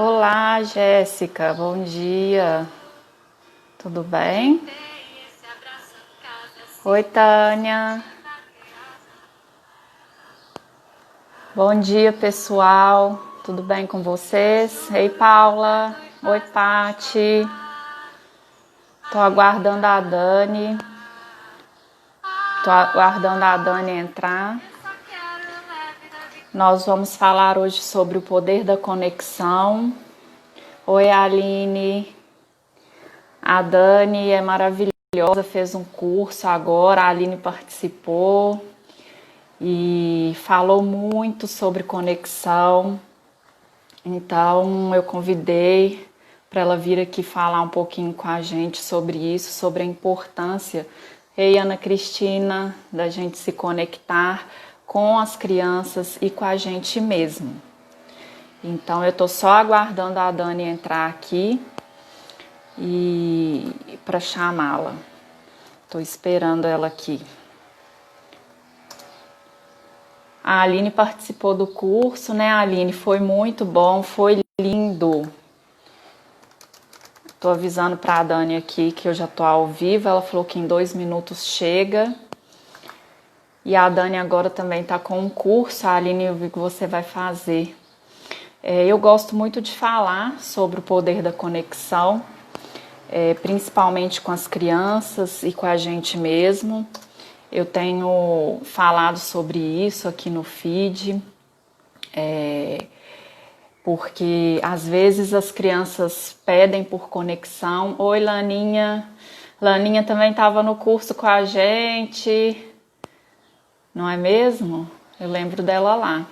Olá, Jéssica, bom dia. Tudo bem? Oi, Tânia. Bom dia, pessoal. Tudo bem com vocês? Ei, Paula. Oi, Pati. Tô aguardando a Dani. Tô aguardando a Dani entrar. Nós vamos falar hoje sobre o poder da conexão. Oi, Aline. A Dani é maravilhosa, fez um curso agora, a Aline participou e falou muito sobre conexão. Então eu convidei para ela vir aqui falar um pouquinho com a gente sobre isso, sobre a importância, ei Ana Cristina, da gente se conectar com as crianças e com a gente mesmo. Então eu estou só aguardando a Dani entrar aqui e para chamá-la. Estou esperando ela aqui. A Aline participou do curso, né, Aline? Foi muito bom, foi lindo. Estou avisando para a Dani aqui que eu já estou ao vivo. Ela falou que em 2 minutos chega. E a Dani agora também está com um curso. A Aline, eu vi que você vai fazer. Eu gosto muito de falar sobre o poder da conexão, principalmente com as crianças e com a gente mesmo. Eu tenho falado sobre isso aqui no feed, porque às vezes as crianças pedem por conexão. Oi, Laninha. Laninha também estava no curso com a gente, não é mesmo? Eu lembro dela lá.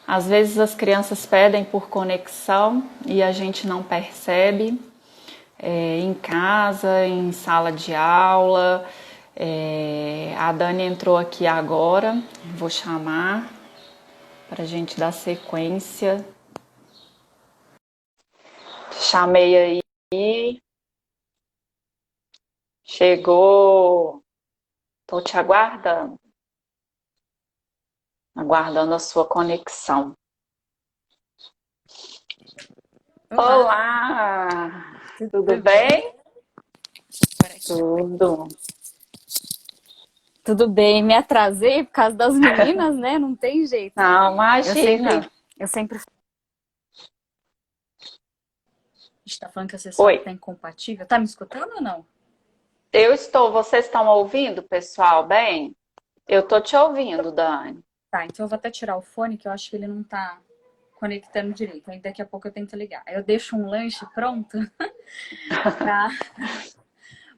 Às vezes as crianças pedem por conexão e a gente não percebe, em casa, em sala de aula. A Dani entrou aqui agora, vou chamar para a gente dar sequência. Chamei aí, chegou, tô te aguardando a sua conexão. Olá, Olá, tudo tudo bem? bem? Por aqui. Tudo. Tudo bem, me atrasei por causa das meninas, né? Não tem jeito. Não, Eu imagina. sempre, eu sempre. A gente tá falando que Oi, acessório tá incompatível. Tá me escutando ou não? eu estou, vocês estão ouvindo, pessoal, bem? Eu tô te ouvindo, Dani. Tá, então eu vou até tirar o fone, que eu acho que ele não tá conectando direito. Aí daqui a pouco eu tento ligar. Aí eu deixo um lanche pronto pra,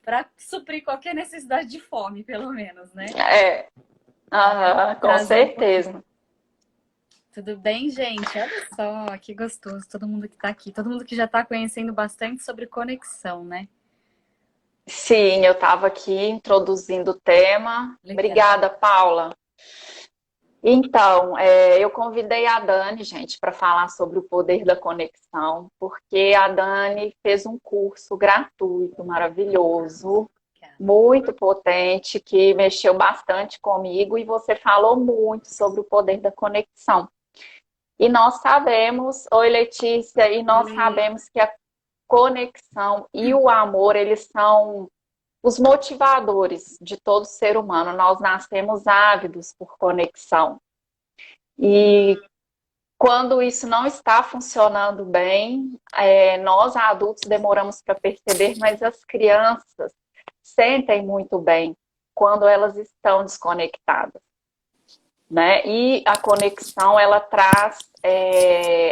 pra suprir qualquer necessidade de fome, pelo menos, né? É, Aí eu aham, com atrasei um pouquinho. certeza. Tudo bem, gente? Olha só, que gostoso. Todo mundo que tá aqui, todo mundo que já tá conhecendo bastante sobre conexão, né? Sim, eu estava aqui introduzindo o tema. Legal. Obrigada, Paula. Então, eu convidei a Dani, gente, para falar sobre o poder da conexão, porque a Dani fez um curso gratuito, maravilhoso, muito potente, que mexeu bastante comigo, e você falou muito sobre o poder da conexão. E nós sabemos, oi Letícia, e nós Oi. sabemos que a conexão e o amor, eles são os motivadores de todo ser humano. Nós nascemos ávidos por conexão. E quando isso não está funcionando bem, nós adultos demoramos para perceber, mas as crianças sentem muito bem quando elas estão desconectadas, né? E a conexão, ela traz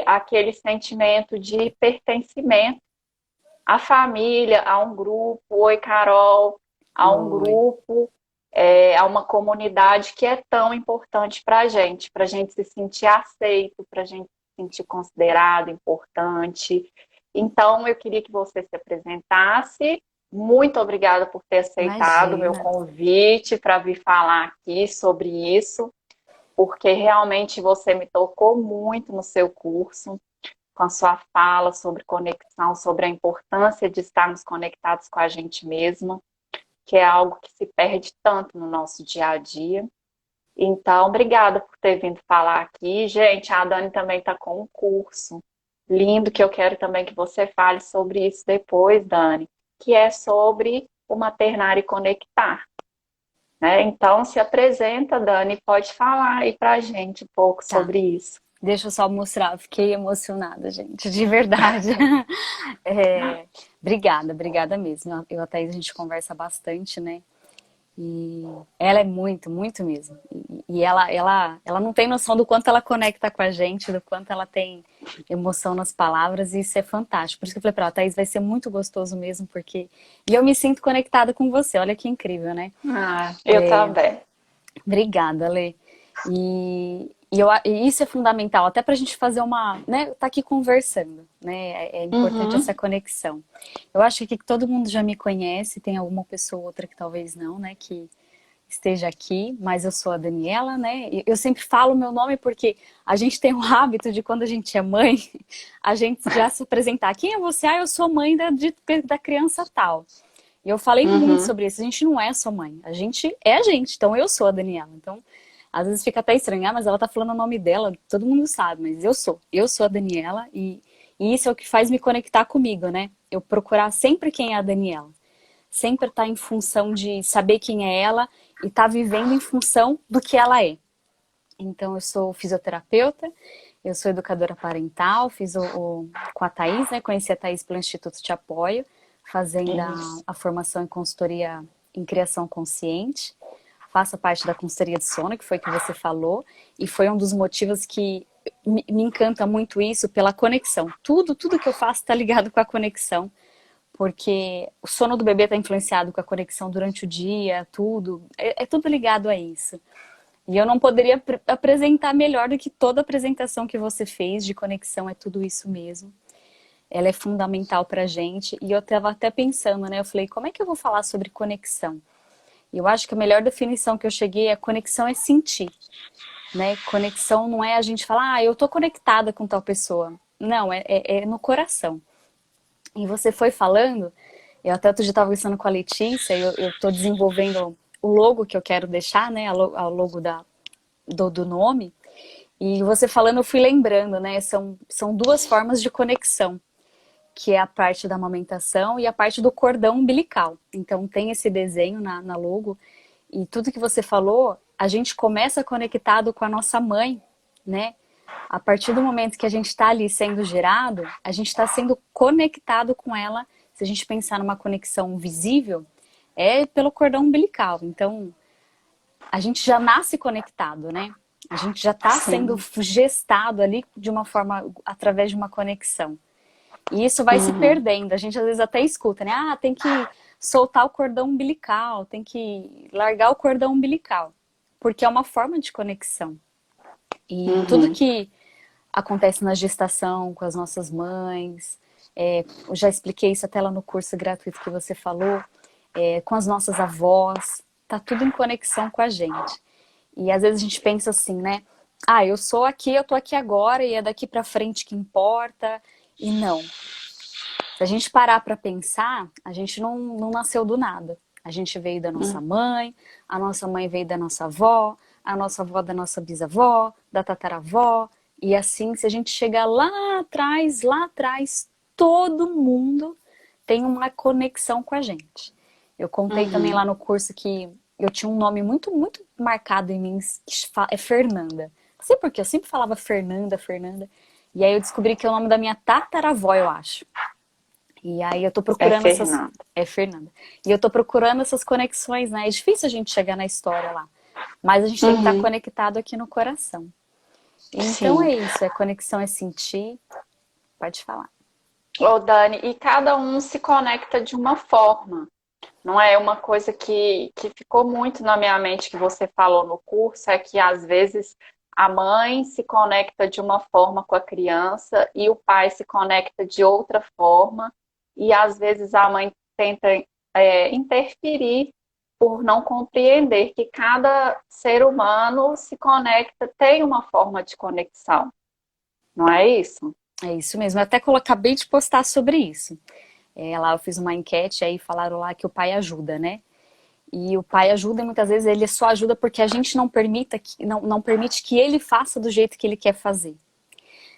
aquele sentimento de pertencimento à família, a um grupo. Oi, Carol, a um Oi. grupo, a uma comunidade que é tão importante para a gente se sentir aceito, para a gente se sentir considerado, importante. Então, eu queria que você se apresentasse. Muito obrigada por ter aceitado o meu Imagina. convite para vir falar aqui sobre isso, porque realmente você me tocou muito no seu curso, com a sua fala sobre conexão, sobre a importância de estarmos conectados com a gente mesma, que é algo que se perde tanto no nosso dia a dia. Então, obrigada por ter vindo falar aqui. Gente, a Dani também está com um curso. lindo que eu quero também que você fale sobre isso depois, Dani, que é sobre o maternar e conectar, né? Então, se apresenta, Dani, pode falar aí pra gente um pouco Tá. sobre isso. Deixa eu só mostrar, fiquei emocionada, gente, de verdade. É, obrigada mesmo. Eu e a Thaís, a gente conversa bastante, né? E ela é muito, muito mesmo. E ela não tem noção do quanto ela conecta com a gente, do quanto ela tem emoção nas palavras, e isso é fantástico. Por isso que eu falei pra ela, Thaís, vai ser muito gostoso mesmo, porque... E eu me sinto conectada com você, olha que incrível, né? Ah, eu também. Obrigada, Lê. E isso é fundamental, até para a gente fazer uma, né, tá aqui conversando, né, é importante Uhum, essa conexão. Eu acho que todo mundo já me conhece, tem alguma pessoa ou outra que talvez não, né, que esteja aqui, mas eu sou a Daniela, né, e eu sempre falo o meu nome porque a gente tem o hábito de quando a gente é mãe, a gente já se apresentar, quem é você? Ah, eu sou mãe da criança tal. E eu falei muito uhum, sobre isso. A gente não é sua mãe. A gente é a gente. Então eu sou a Daniela. Então, às vezes fica até estranho. Ah, mas ela tá falando o nome dela. Todo mundo sabe, mas eu sou. Eu sou a Daniela e isso é o que faz me conectar comigo, né? Eu procurar sempre quem é a Daniela. Sempre estar em função de saber quem é ela e estar vivendo em função do que ela é. Então, eu sou fisioterapeuta, eu sou educadora parental, fiz com a Thaís, né? Conheci a Thaís pelo Instituto Te Apoio, fazendo isso. a formação em consultoria em criação consciente. Faço parte da consultoria de sono, que foi o que você falou, e foi um dos motivos que me encanta muito isso, pela conexão. Tudo que eu faço está ligado com a conexão, porque o sono do bebê está influenciado com a conexão durante o dia, tudo, é tudo ligado a isso. E eu não poderia apresentar melhor do que toda a apresentação que você fez de conexão, é tudo isso mesmo. Ela é fundamental pra gente. E eu estava até pensando, né? Eu falei, como é que eu vou falar sobre conexão? E eu acho que a melhor definição que eu cheguei é conexão é sentir, né? Conexão não é a gente falar, ah, eu tô conectada com tal pessoa. Não, é no coração. E você foi falando, eu até outro dia estava conversando com a Letícia, eu tô desenvolvendo o logo que eu quero deixar, né? A logo do nome. E você falando, eu fui lembrando, né? São duas formas de conexão, que é a parte da amamentação e a parte do cordão umbilical. Então tem esse desenho na logo. E tudo que você falou, a gente começa conectado com a nossa mãe, né? A partir do momento que a gente está ali sendo gerado, a gente está sendo conectado com ela. Se a gente pensar numa conexão visível, é pelo cordão umbilical. Então, a gente já nasce conectado, né? A gente já está sendo Sim. gestado ali de uma forma, através de uma conexão. E isso vai se Uhum, perdendo. A gente às vezes até escuta, né? Ah, tem que soltar o cordão umbilical, tem que largar o cordão umbilical. Porque é uma forma de conexão. E tudo uhum, que acontece na gestação com as nossas mães, eu já expliquei isso até lá no curso gratuito que você falou, com as nossas avós, tá tudo em conexão com a gente. E às vezes a gente pensa assim, né? Ah, eu sou aqui, eu tô aqui agora e é daqui pra frente que importa. E não. Se a gente parar pra pensar, a gente não nasceu do nada. A gente veio da nossa uhum, mãe, a nossa mãe veio da nossa avó, a nossa avó da nossa bisavó, da tataravó. E assim, se a gente chegar lá atrás, todo mundo tem uma conexão com a gente. Eu contei também lá uhum. no curso que eu tinha um nome muito, muito marcado em mim, que é Fernanda. Não sei por quê, eu sempre falava Fernanda, Fernanda. E aí eu descobri que é o nome da minha tataravó, eu acho. E aí eu tô É procurando essas. Fernanda. É, Fernanda. E eu tô procurando essas conexões, né? É difícil a gente chegar na história lá. Mas a gente tem que estar Uhum, conectado aqui no coração. Então sim. é isso, é conexão, é sentir. Pode falar. Ô, Dani, e cada um se conecta de uma forma. Não é uma coisa que ficou muito na minha mente que você falou no curso, é que às vezes a mãe se conecta de uma forma com a criança e o pai se conecta de outra forma, e às vezes a mãe tenta interferir por não compreender que cada ser humano se conecta, tem uma forma de conexão, não é isso? É isso mesmo. Eu até acabei de postar sobre isso. Lá eu fiz uma enquete aí falaram lá que o pai ajuda, né? E o pai ajuda e muitas vezes ele só ajuda porque a gente não permite que ele faça do jeito que ele quer fazer.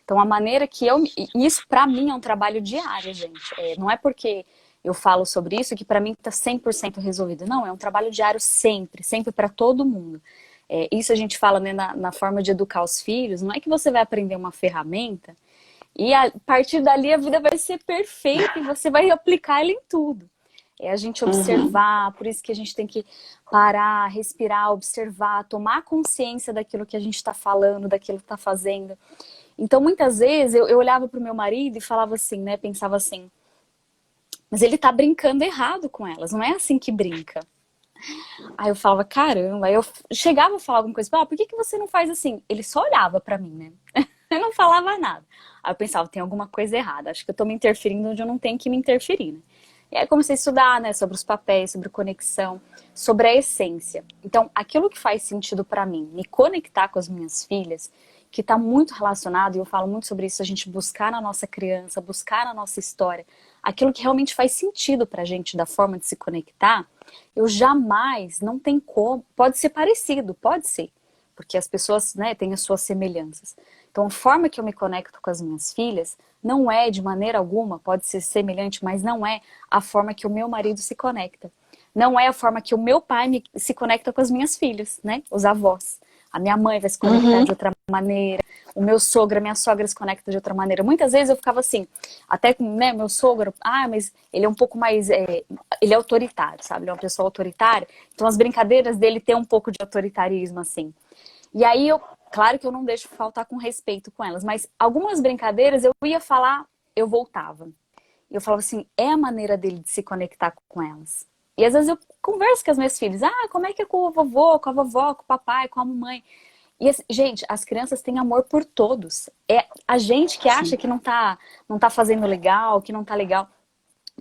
Então, a maneira que eu... Isso, pra mim, é um trabalho diário, gente. Não é porque eu falo sobre isso que pra mim tá 100% resolvido. Não, é um trabalho diário sempre, sempre pra todo mundo. Isso a gente fala, né, na forma de educar os filhos. Não é que você vai aprender uma ferramenta e a partir dali a vida vai ser perfeita e você vai aplicar ela em tudo. É a gente Uhum. observar, por isso que a gente tem que parar, respirar, observar, tomar consciência daquilo que a gente está falando, daquilo que está fazendo. Então, muitas vezes, eu olhava pro meu marido e falava assim, né? Pensava assim, mas ele tá brincando errado com elas, não é assim que brinca. Aí eu falava, caramba, aí eu chegava a falar alguma coisa, por que você não faz assim? Ele só olhava pra mim, né? Eu não falava nada. Aí eu pensava, tem alguma coisa errada, acho que eu tô me interferindo onde eu não tenho que me interferir, né? E aí eu comecei a estudar, né, sobre os papéis, sobre conexão, sobre a essência. Então, aquilo que faz sentido pra mim, me conectar com as minhas filhas, que tá muito relacionado, e eu falo muito sobre isso, a gente buscar na nossa criança, buscar na nossa história, aquilo que realmente faz sentido pra gente, da forma de se conectar, eu jamais, não tem como, pode ser parecido, pode ser, porque as pessoas, né, têm as suas semelhanças. Então, a forma que eu me conecto com as minhas filhas não é de maneira alguma, pode ser semelhante, mas não é a forma que o meu marido se conecta. Não é a forma que o meu pai se conecta com as minhas filhas, né? Os avós. A minha mãe vai se conectar Uhum. de outra maneira, o meu sogro, a minha sogra se conecta de outra maneira. Muitas vezes eu ficava assim, até com, né, meu sogro, mas ele é um pouco mais, ele é autoritário, sabe? Ele é uma pessoa autoritária, então as brincadeiras dele têm um pouco de autoritarismo, assim. E aí claro que eu não deixo faltar com respeito com elas, mas algumas brincadeiras eu ia falar, eu voltava. E eu falava assim, é a maneira dele de se conectar com elas. E às vezes eu converso com as minhas filhas, como é que é com o vovô, com a vovó, com o papai, com a mamãe? E, gente, as crianças têm amor por todos. É a gente que acha Sim. que não tá fazendo legal, que não tá legal.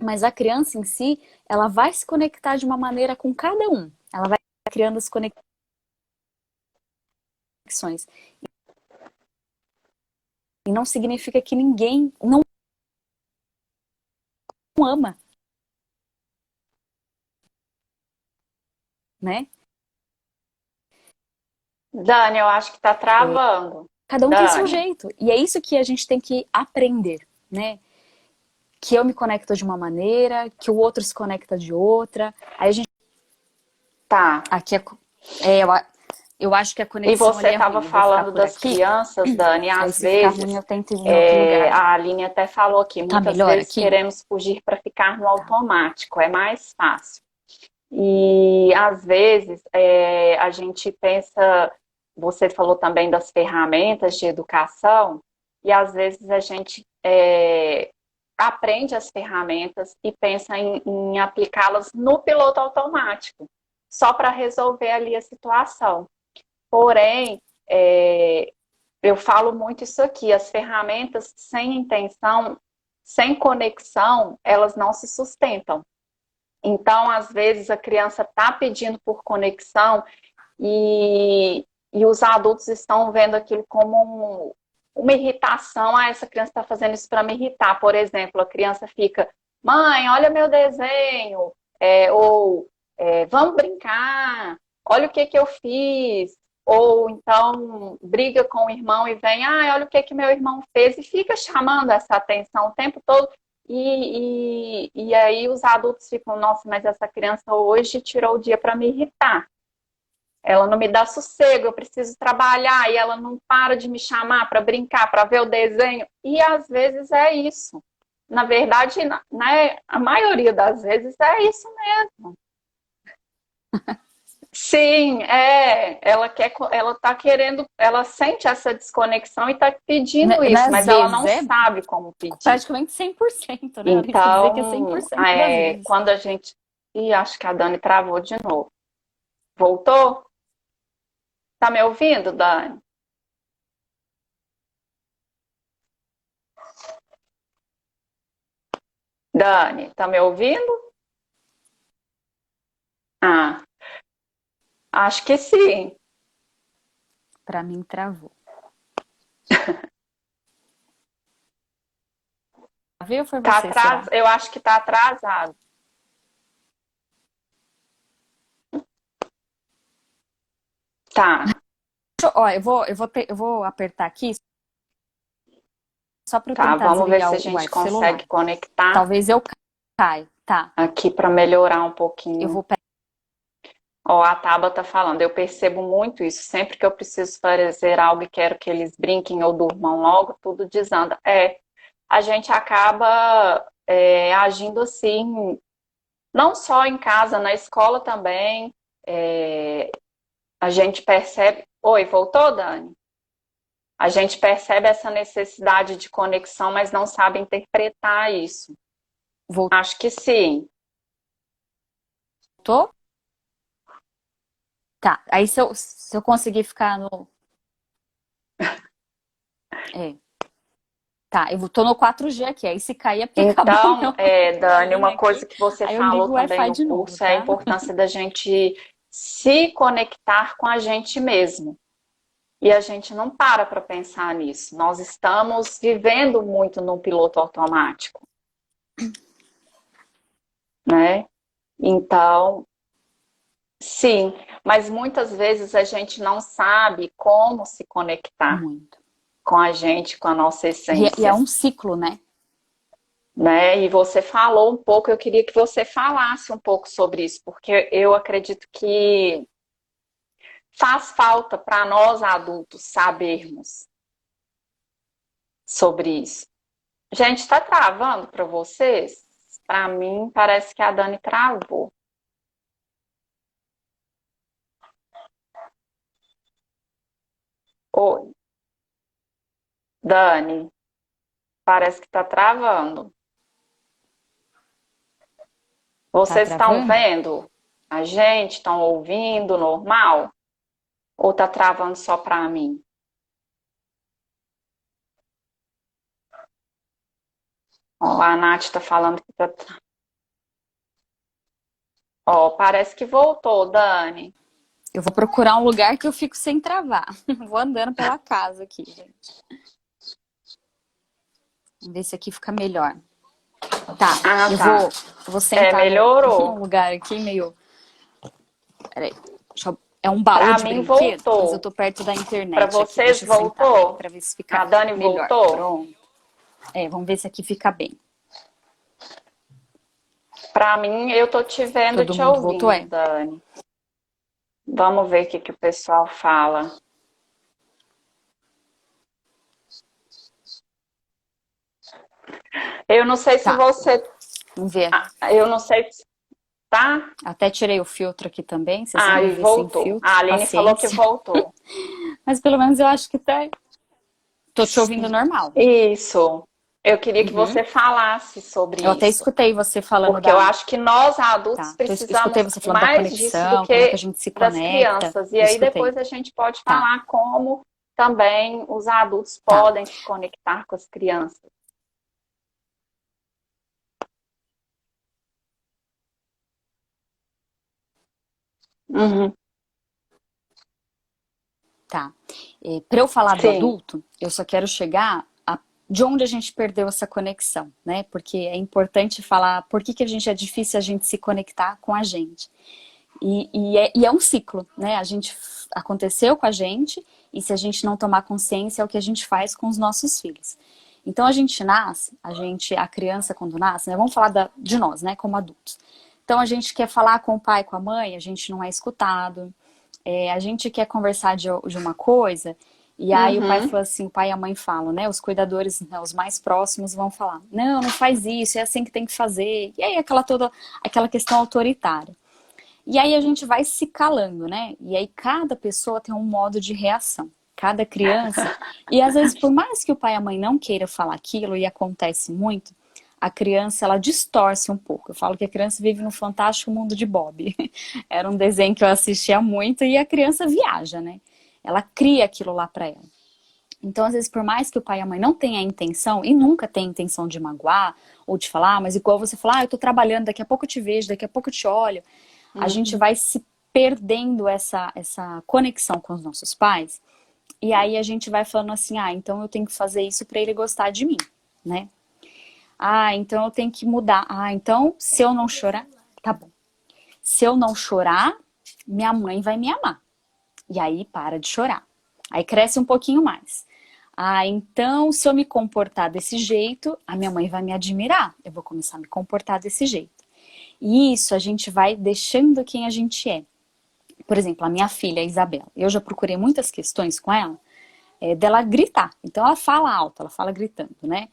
Mas a criança em si, ela vai se conectar de uma maneira com cada um. Ela vai criando as conexões. E não significa que ninguém não ama, né? Dani, eu acho que tá travando. Cada um tem seu Dani. jeito. E é isso que a gente tem que aprender, né? Que eu me conecto de uma maneira, que o outro se conecta de outra. Aí a gente. Tá. Aqui eu acho que a E conexão ali você é estava ruim. Eu vou ficar falando por das aqui. crianças, Dani, Aí às se ficar ruim, vezes, eu tento ir em outro lugar. a Aline até falou aqui, Tá muitas melhor vezes aqui? queremos fugir para ficar no Tá. automático, é mais fácil. E às vezes a gente pensa, você falou também das ferramentas de educação, e às vezes a gente aprende as ferramentas e pensa em aplicá-las no piloto automático, só para resolver ali a situação. Porém, eu falo muito isso aqui, as ferramentas sem intenção, sem conexão, elas não se sustentam. Então, às vezes, a criança está pedindo por conexão e os adultos estão vendo aquilo como uma irritação. Essa criança está fazendo isso para me irritar. Por exemplo, a criança fica, mãe, olha meu desenho, vamos brincar, olha o que que eu fiz. Ou então briga com o irmão e vem, olha o que que meu irmão fez, e fica chamando essa atenção o tempo todo. E aí os adultos ficam, nossa, mas essa criança hoje tirou o dia para me irritar. Ela não me dá sossego, eu preciso trabalhar e ela não para de me chamar para brincar, para ver o desenho. E às vezes é isso. Na verdade, né, a maioria das vezes é isso mesmo. Sim, ela tá querendo, ela sente essa desconexão e tá pedindo isso, Às mas ela vezes, não é sabe como pedir. praticamente 100%, né? Eu arrisco dizer que é Então, 100% das vezes. quando a gente. Ih, acho que a Dani travou de novo. Voltou? Tá me ouvindo, Dani? Dani, tá me ouvindo? Ah, acho que sim. Pra mim, travou. Viu ou foi você, será? Eu acho que tá atrasado. Tá. Ó, eu vou apertar aqui. só para eu Tá, tentar vamos ver desligar se a o gente ar do celular. consegue conectar Talvez eu caia. Tá, aqui para melhorar um eu pouquinho. vou pegar. Ó, a Tabata tá falando, eu percebo muito isso. Sempre que eu preciso fazer algo e quero que eles brinquem ou durmam logo, tudo desanda. A gente acaba agindo assim, não só em casa, na escola também. É, a gente percebe. Oi, voltou, Dani? A gente percebe essa necessidade de conexão, mas não sabe interpretar isso. Acho que sim. Voltou? Tá, aí se eu conseguir ficar no... É, tá, eu tô no 4G aqui, aí se cair é porque acabou Então, minha Dani, linha uma aqui, coisa que você aí eu falou ligo o também Wi-Fi no de novo, curso é a tá? importância da gente se conectar com a gente mesmo. E a gente não para pensar nisso. Nós estamos vivendo muito num piloto automático, né? Então, sim, mas muitas vezes a gente não sabe como se conectar Muito. com a gente, com a nossa E é essência, um ciclo, né? né? E você falou um pouco, eu queria que você falasse um pouco sobre isso, porque eu acredito que faz falta para nós adultos sabermos sobre isso. Gente, está travando para vocês? Para mim, parece que a Dani travou. Oi, Dani, parece que está travando. Tá Vocês estão travando? vendo a gente? Estão ouvindo normal? Ou está travando só para mim? Ó, a Nath está falando que está. Ó, parece que voltou, Dani. Eu vou procurar um lugar que eu fico sem travar. Vou andando pela casa aqui, gente. Vamos ver se aqui fica melhor. Tá, Ah, eu tá. vou sentar num Melhorou. lugar aqui meio... Peraí, é um baú Para de mim brinquedo, mas eu voltou. tô perto da Para internet aqui. vocês Deixa eu sentar voltou? pra ver se fica A Dani melhor. voltou? Pronto. Vamos ver se aqui fica bem. Para mim, eu tô te vendo, Todo te mundo voltou, ouvindo, Dani. Vamos ver o que o pessoal fala. Eu não sei se Tá, você. vamos ver. Eu não sei se. Tá? Até tirei o filtro aqui também, vocês vão Ah, me e ver sem voltou. A filtro, Aline falou que paciência. voltou. Mas pelo menos eu acho que tá... Tô te ouvindo normal. Isso. Eu queria que Uhum. você falasse sobre Eu até isso. escutei você falando Porque eu da... acho que nós adultos Tá, escutei precisamos você falando da mais disso do conexão, como que a que gente se das conecta. crianças. E aí Escutei. depois a gente pode Tá, falar como também os adultos tá. podem se conectar com as crianças. Uhum. Tá. Para eu falar do Sim. adulto, eu só quero chegar de onde a gente perdeu essa conexão, né? Porque é importante falar por que a gente é difícil a gente se conectar com a gente. E é um ciclo, né? A gente aconteceu com a gente e se a gente não tomar consciência é o que a gente faz com os nossos filhos. Então a gente nasce, a criança quando nasce, né? Vamos falar de nós, né? Como adultos. Então a gente quer falar com o pai, com a mãe, a gente não é escutado. A gente quer conversar de uma coisa, e aí o pai Uhum. fala assim, o pai e a mãe falam, né? Os cuidadores, né, os mais próximos vão falar, não, não faz isso, é assim que tem que fazer. E aí aquela questão autoritária. E aí a gente vai se calando, né? E aí cada pessoa tem um modo de reação. Cada criança. E às vezes, por mais que o pai e a mãe não queiram falar aquilo, e acontece muito, a criança, ela distorce um pouco. Eu falo que a criança vive no fantástico mundo de Bob. Era um desenho que eu assistia muito e a criança viaja, né? Ela cria aquilo lá pra ela. Então, às vezes, por mais que o pai e a mãe não tenham a intenção, e nunca tem a intenção de magoar, ou de falar, mas igual você falar, eu tô trabalhando, daqui a pouco eu te vejo, daqui a pouco eu te olho, a gente vai se perdendo essa conexão com os nossos pais, e aí a gente vai falando assim, então eu tenho que fazer isso pra ele gostar de mim, né? Então eu tenho que mudar. Então se eu não chorar, tá bom. Se eu não chorar, minha mãe vai me amar. E aí para de chorar. Aí cresce um pouquinho mais. Ah, então se eu me comportar desse jeito, a minha mãe vai me admirar. Eu vou começar a me comportar desse jeito. E isso a gente vai deixando quem a gente é. Por exemplo, a minha filha, a Isabela. Eu já procurei muitas questões com ela, dela gritar. Então ela fala alto, ela fala gritando, né?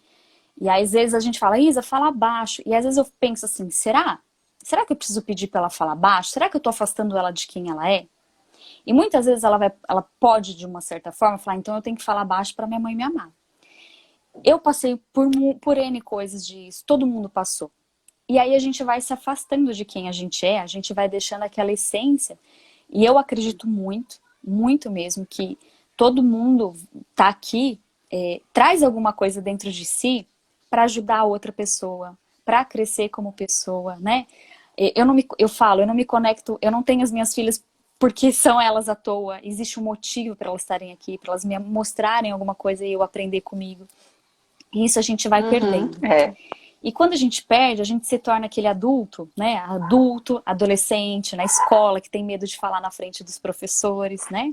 E aí, às vezes a gente fala, Isa, fala baixo. E às vezes eu penso assim, será? Será que eu preciso pedir para ela falar baixo? Será que eu tô afastando ela de quem ela é? E muitas vezes ela pode, de uma certa forma, falar, então eu tenho que falar baixo para minha mãe me amar. Eu passei por N coisas disso, todo mundo passou. E aí a gente vai se afastando de quem a gente vai deixando aquela essência. E eu acredito muito, muito mesmo, que todo mundo tá aqui, traz alguma coisa dentro de si para ajudar a outra pessoa, para crescer como pessoa, né? Eu não me conecto, eu não tenho as minhas filhas porque são elas à toa. Existe um motivo para elas estarem aqui, para elas me mostrarem alguma coisa e eu aprender comigo. E isso a gente vai perdendo. É. E quando a gente perde, a gente se torna aquele adulto, né? Adulto, adolescente, na escola, que tem medo de falar na frente dos professores, né?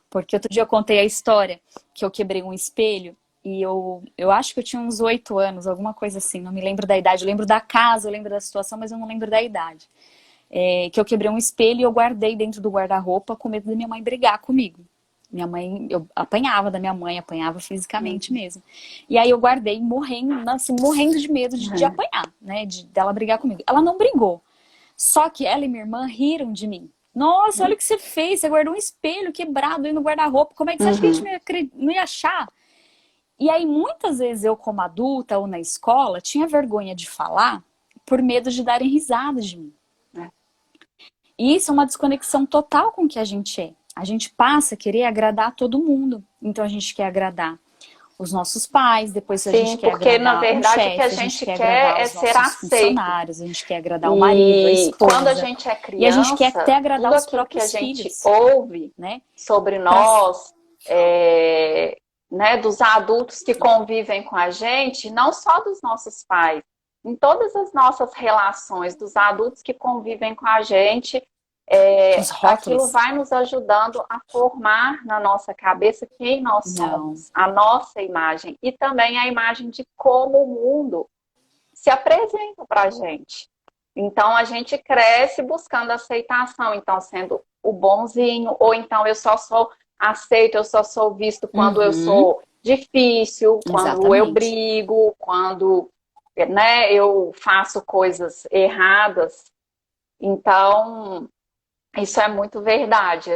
Porque outro dia eu contei a história que eu quebrei um espelho e eu acho que eu tinha uns 8 anos, alguma coisa assim, não me lembro da idade. Eu lembro da casa, eu lembro da situação, mas eu não lembro da idade. Que eu quebrei um espelho e eu guardei dentro do guarda-roupa com medo da minha mãe brigar comigo. Minha mãe, eu apanhava da minha mãe, apanhava fisicamente mesmo. E aí eu guardei morrendo, assim, morrendo de medo de apanhar, né? Dela brigar comigo. Ela não brigou. Só que ela e minha irmã riram de mim. Nossa, olha o que você fez. Você guardou um espelho quebrado aí no guarda-roupa. Como é que você acha que a gente não ia achar? E aí, muitas vezes, eu, como adulta ou na escola, tinha vergonha de falar por medo de darem risada de mim. E isso é uma desconexão total com o que a gente é. A gente passa a querer agradar todo mundo. Então, a gente quer agradar os nossos pais, depois a gente quer porque na agradar um verdade o que a chefe, a gente gente quer quer agradar é os ser nossos aceito. funcionários, a gente quer agradar o marido, a E quando a esposa. gente é E a gente quer até criança, agradar tudo os aquilo que a próprios gente filhos, ouve né? sobre Pra... nós, né, dos adultos que convivem com a gente, não só dos nossos pais, em todas as nossas relações, dos adultos que convivem com a gente, Os aquilo rótulos. vai nos ajudando a formar na nossa cabeça quem nós Não. somos, a nossa imagem e também a imagem de como o mundo se apresenta para a gente. Então a gente cresce buscando aceitação, então sendo o bonzinho, ou então eu só sou aceito, eu só sou visto quando eu sou difícil, quando eu Exatamente. brigo, quando, né, eu faço coisas erradas. Então, isso é muito verdade.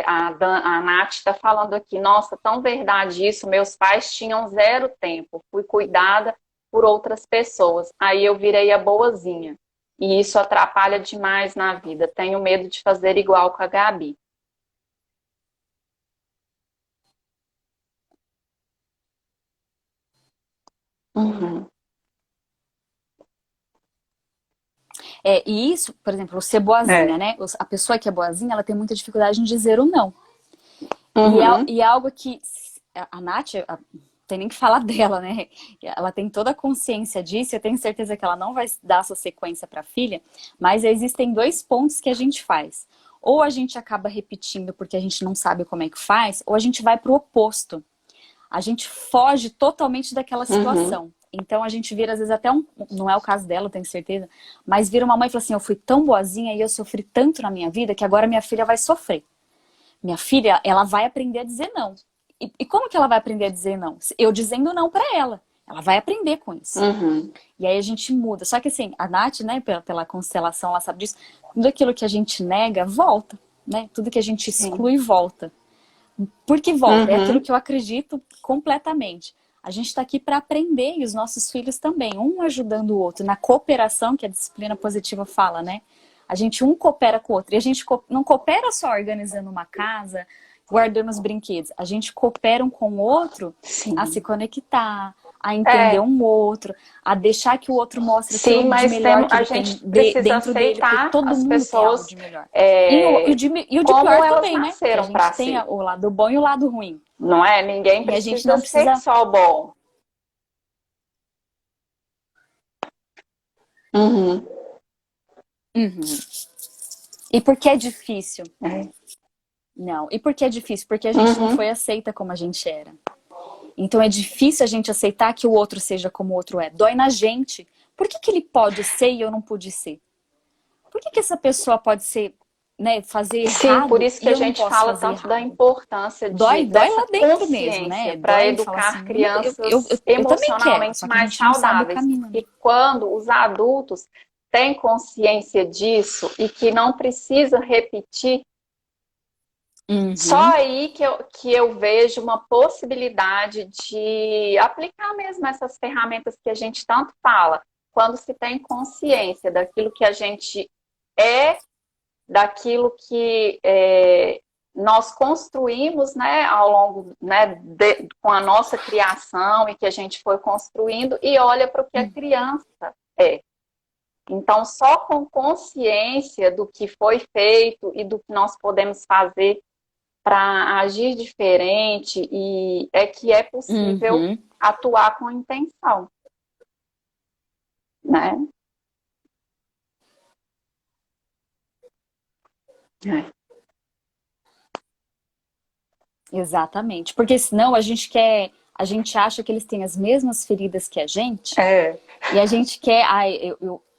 A Nath está falando aqui, nossa, tão verdade isso, meus pais tinham zero tempo, fui cuidada por outras pessoas, aí eu virei a boazinha. E isso atrapalha demais na vida. Tenho medo de fazer igual com a Gabi. Uhum. E isso, por exemplo, ser boazinha, É. né? A pessoa que é boazinha, ela tem muita dificuldade em dizer o não. Uhum. E é algo que a Nath, tem nem que falar dela, né? Ela tem toda a consciência disso, eu tenho certeza que ela não vai dar essa sequência para a filha, mas existem dois pontos que a gente faz. Ou a gente acaba repetindo porque a gente não sabe como é que faz, ou a gente vai para o oposto. A gente foge totalmente daquela Uhum. situação. Então a gente vira, às vezes, até não é o caso dela, eu tenho certeza, mas vira uma mãe e fala assim, eu fui tão boazinha e eu sofri tanto na minha vida que agora minha filha vai sofrer. Minha filha, ela vai aprender a dizer não. E como que ela vai aprender a dizer não? Eu dizendo não pra ela. Ela vai aprender com isso. Uhum. E aí a gente muda. Só que assim, a Nath, né, pela constelação, ela sabe disso. Tudo aquilo que a gente nega, volta. Né? Tudo que a gente Sim. exclui, volta. Por que volta? É aquilo Uhum. que eu acredito completamente. A gente está aqui para aprender e os nossos filhos também, um ajudando o outro, na cooperação que a disciplina positiva fala, né? A gente um coopera com o outro. E a gente não coopera só organizando uma casa, guardando os brinquedos. A gente coopera um com o outro a se Sim. conectar, a entender É, um outro, a deixar que o outro mostre sim, aquilo de mas melhor que a ele tem gente precisa dentro dele, porque aceitar todo as mundo tem algo pessoas de melhor. E o de como pior elas também, né? Que a nasceram para gente tem si. o lado bom e o lado ruim. Não é? Ninguém E a gente precisa não ser precisa. só bom. Uhum. Uhum. E por que é difícil? É. Não. E por que é difícil? Porque a gente não Uhum. foi aceita como a gente era. Então é difícil a gente aceitar que o outro seja como o outro é. Dói na gente. Por que que ele pode ser e eu não pude ser? Por que que essa pessoa pode ser, né, fazer Sim, por errado isso que e a eu não gente posso fala fazer tanto da errado? importância Dói dessa lá dentro mesmo, consciência né? para Dói e fala assim, educar eu, crianças eu também quero, emocionalmente só que a mais gente não sabe o saudáveis. caminho, né? E quando os adultos têm consciência disso e que não precisa repetir, só Uhum, aí que eu vejo uma possibilidade de aplicar mesmo essas ferramentas que a gente tanto fala. Quando se tem consciência daquilo que a gente é, daquilo que nós construímos, né, ao longo, né, com a nossa criação e que a gente foi construindo e olha para o que a criança é. Então, só com consciência do que foi feito e do que nós podemos fazer para agir diferente e é que é possível uhum. atuar com intenção, né? É. Exatamente. Porque senão a gente acha que eles têm as mesmas feridas que a gente, É. e a gente quer, ai,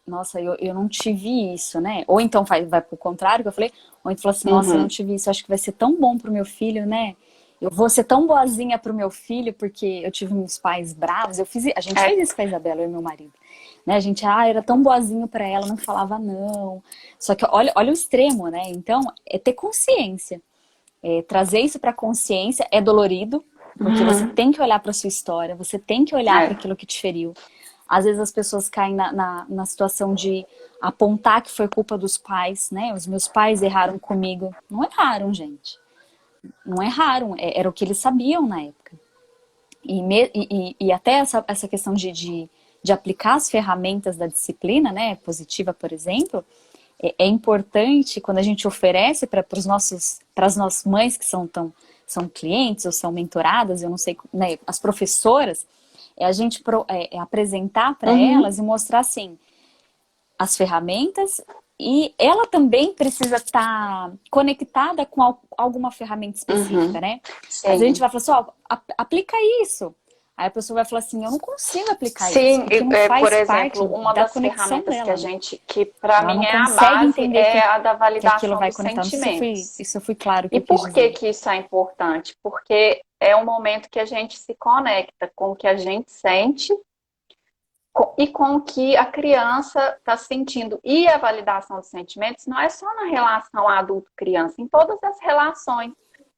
nossa, eu não tive isso, né? Ou então vai pro contrário, que eu falei, ou então fala assim, nossa, eu não Uhum. tive isso, acho que vai ser tão bom pro meu filho, né? Eu vou ser tão boazinha pro meu filho, porque eu tive meus pais bravos. A gente É. fez isso com a Isabela, eu e meu marido. Né? A gente, era tão boazinho pra ela, não falava não. Só que olha o extremo, né? Então, é ter consciência. Trazer isso pra consciência é dolorido, porque você Uhum. tem que olhar pra sua história, você tem que olhar para É. aquilo que te feriu. Às vezes as pessoas caem na situação de apontar que foi culpa dos pais, né? Os meus pais erraram comigo. Não erraram, gente. Não erraram. Era o que eles sabiam na época. E até essa questão de aplicar as ferramentas da disciplina, né? Positiva, por exemplo, é importante quando a gente oferece para as nossas mães que são clientes ou são mentoradas, eu não sei, né, as professoras, a gente apresentar para Uhum. elas e mostrar assim as ferramentas e ela também precisa estar conectada com alguma ferramenta específica, Uhum. né? Às vezes a gente Sim. vai falar assim, ó, aplica isso. Aí a pessoa vai falar assim, eu não consigo aplicar isso, Sim, porque não por faz parte exemplo, uma da das conexão ferramentas dela, né? que para Ela mim não é a consegue base entender é a da que aquilo validação vai dos conectar. Não sei sentimentos. se eu fui claro o que E eu quis por que dizer. que isso é importante? Porque é o momento que a gente se conecta com o que a gente sente e com o que a criança está sentindo. E a validação dos sentimentos não é só na relação adulto-criança, em todas as relações.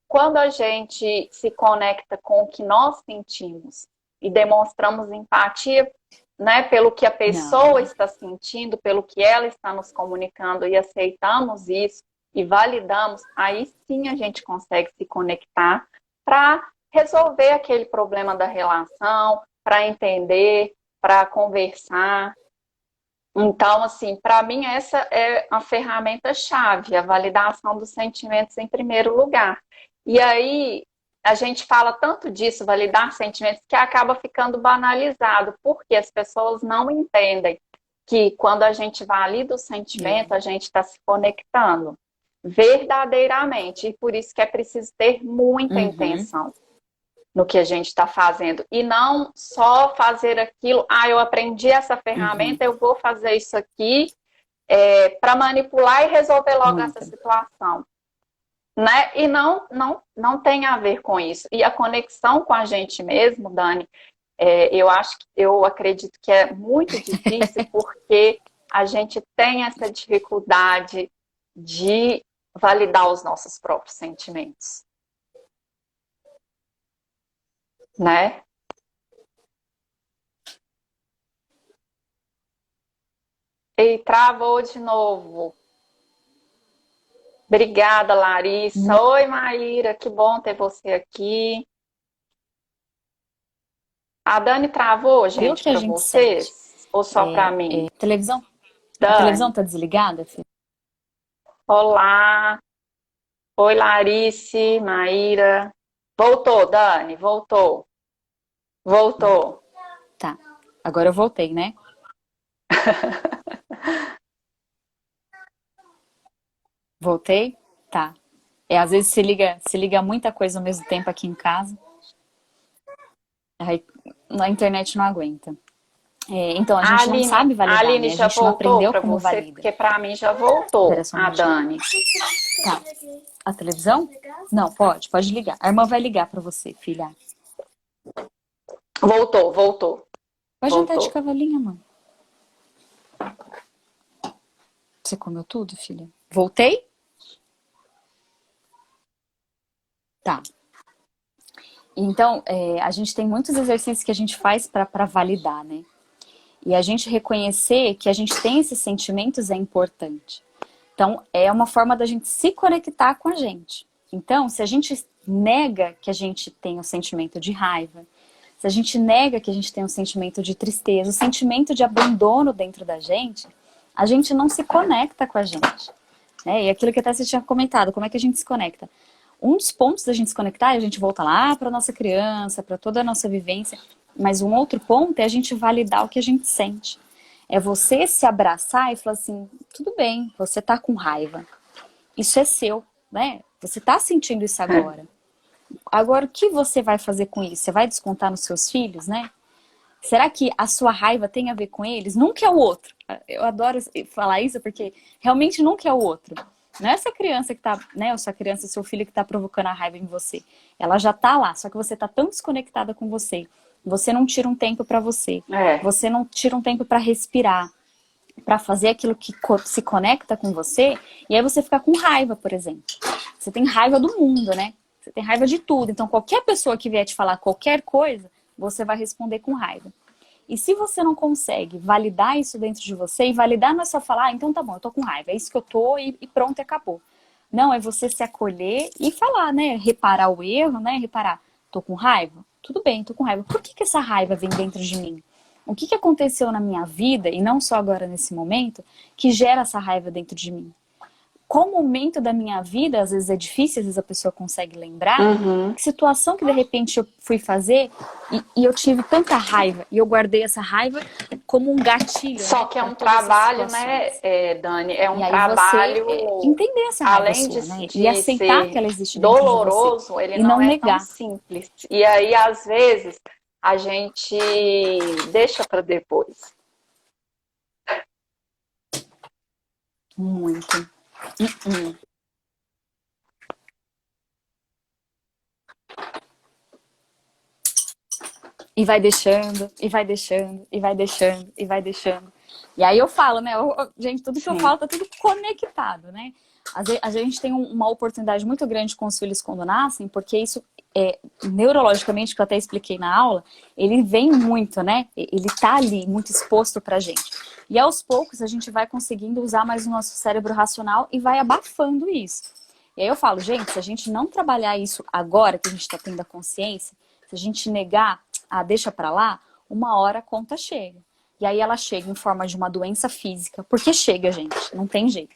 Quando a gente se conecta com o que nós sentimos e demonstramos empatia, né, pelo que a pessoa Não. está sentindo, pelo que ela está nos comunicando e aceitamos isso e validamos, aí sim a gente consegue se conectar para resolver aquele problema da relação, para entender, para conversar. Então, assim, para mim essa é a ferramenta-chave, a validação dos sentimentos em primeiro lugar. E aí a gente fala tanto disso, validar sentimentos, que acaba ficando banalizado, porque as pessoas não entendem que quando a gente valida o sentimento, É. a gente está se conectando verdadeiramente. E por isso que é preciso ter muita Uhum, intenção no que a gente está fazendo. E não só fazer aquilo, eu aprendi essa uhum. ferramenta, eu vou fazer isso aqui para manipular e resolver logo essa Muita. situação. Né? E não tem a ver com isso. E a conexão com a gente mesmo, Dani, eu acredito que é muito difícil porque a gente tem essa dificuldade de validar os nossos próprios sentimentos, né? E travou de novo. Obrigada, Larissa. Oi, Maíra, que bom ter você aqui. A Dani travou, Aquilo gente, que a para gente sente. vocês? Ou só para mim? Televisão? A televisão Dani, tá desligada, filho? olá. Oi, Larice, Maíra. Voltou, Dani, voltou. Voltou. Tá. Agora eu voltei, né? Voltei? Tá. Às vezes se liga muita coisa ao mesmo tempo aqui em casa. Aí, na internet não aguenta. Então, a A gente não Aline, sabe a validar, Aline né? A já gente não voltou aprendeu para como você? valida. Porque para mim já Espera voltou, só um a minutinho. Dani. Tá. A televisão? Não, pode ligar. A irmã vai ligar pra você, filha. Voltou, voltou, Pode jantar de voltou. cavalinha, mano. Você comeu tudo, filha? Voltei? Tá. Então, a gente tem muitos exercícios que a gente faz para validar, né? E a gente reconhecer que a gente tem esses sentimentos é importante. Então, é uma forma da gente se conectar com a gente. Então, se a gente nega que a gente tem o sentimento de raiva, se a gente nega que a gente tem um sentimento de tristeza, o sentimento de abandono dentro da gente, a gente não se conecta com a gente. Né? E aquilo que até você tinha comentado, como é que a gente se conecta? Um dos pontos da gente se conectar é a gente volta lá para nossa criança, para toda a nossa vivência, mas um outro ponto é a gente validar o que a gente sente. É você se abraçar e falar assim, tudo bem, você tá com raiva. Isso é seu, né? Você tá sentindo isso agora. Agora, o que você vai fazer com isso? Você vai descontar nos seus filhos, né? Será que a sua raiva tem a ver com eles? Nunca é o outro. Eu adoro falar isso porque realmente nunca é o outro. Não é essa criança que tá, né? Ou sua criança, seu filho que tá provocando a raiva em você. Ela já tá lá, só que você tá tão desconectada com você. Você não tira um tempo para você. É, Você não tira um tempo para respirar, para fazer aquilo que se conecta com você. E aí você fica com raiva, por exemplo. Você tem raiva do mundo, né? Você tem raiva de tudo. Então qualquer pessoa que vier te falar qualquer coisa, você vai responder com raiva. E se você não consegue validar isso dentro de você, e validar não é só falar, então tá bom, eu tô com raiva, é isso que eu tô e pronto, acabou. Não, é você se acolher e falar, né? Reparar o erro, né? Reparar, tô com raiva? Tudo bem, tô com raiva. Por que essa raiva vem dentro de mim? O que aconteceu na minha vida, e não só agora nesse momento, que gera essa raiva dentro de mim? Qual momento da minha vida, às vezes é difícil, às vezes a pessoa consegue lembrar, uhum. que situação que de repente eu fui fazer e eu tive tanta raiva, e eu guardei essa raiva como um gatilho, Só né, que é para um todas essas trabalho, né, situações. Dani? É E um aí você trabalho, entender essa raiva além sua, né, e de aceitar que ser ela existe dentro de você, doloroso, ele e não não é tão negar. simples. E aí, às vezes, a gente deixa para depois. Muito. E vai deixando, e vai deixando, e vai deixando, e vai deixando. E aí eu falo, né? Gente, tudo que eu Sim. falo tá tudo conectado, né? A gente tem uma oportunidade muito grande com os filhos quando nascem, porque isso, neurologicamente, que eu até expliquei na aula, ele vem muito, né? Ele tá ali, muito exposto pra gente. E aos poucos a gente vai conseguindo usar mais o nosso cérebro racional e vai abafando isso. E aí eu falo, gente, se a gente não trabalhar isso agora, que a gente tá tendo a consciência, se a gente negar, deixa pra lá, uma hora a conta chega. E aí ela chega em forma de uma doença física, porque chega, gente, não tem jeito.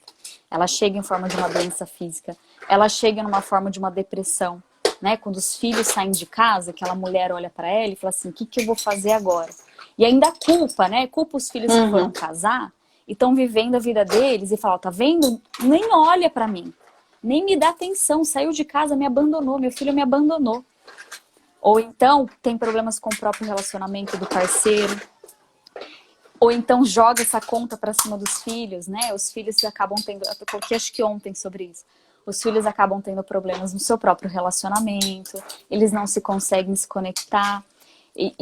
Ela chega em forma de uma doença física, ela chega numa forma de uma depressão, né? Quando os filhos saem de casa, aquela mulher olha pra ela e fala assim, o que eu vou fazer agora? E ainda culpa, né? Culpa os filhos que foram Uhum. casar e estão vivendo a vida deles e fala, tá vendo? Nem olha pra mim, nem me dá atenção, saiu de casa, me abandonou, meu filho me abandonou. Ou então tem problemas com o próprio relacionamento do parceiro. Ou então joga essa conta para cima dos filhos, né? Os filhos acabam tendo, eu coloquei acho que ontem sobre isso. Os filhos acabam tendo problemas no seu próprio relacionamento, eles não se conseguem se conectar. E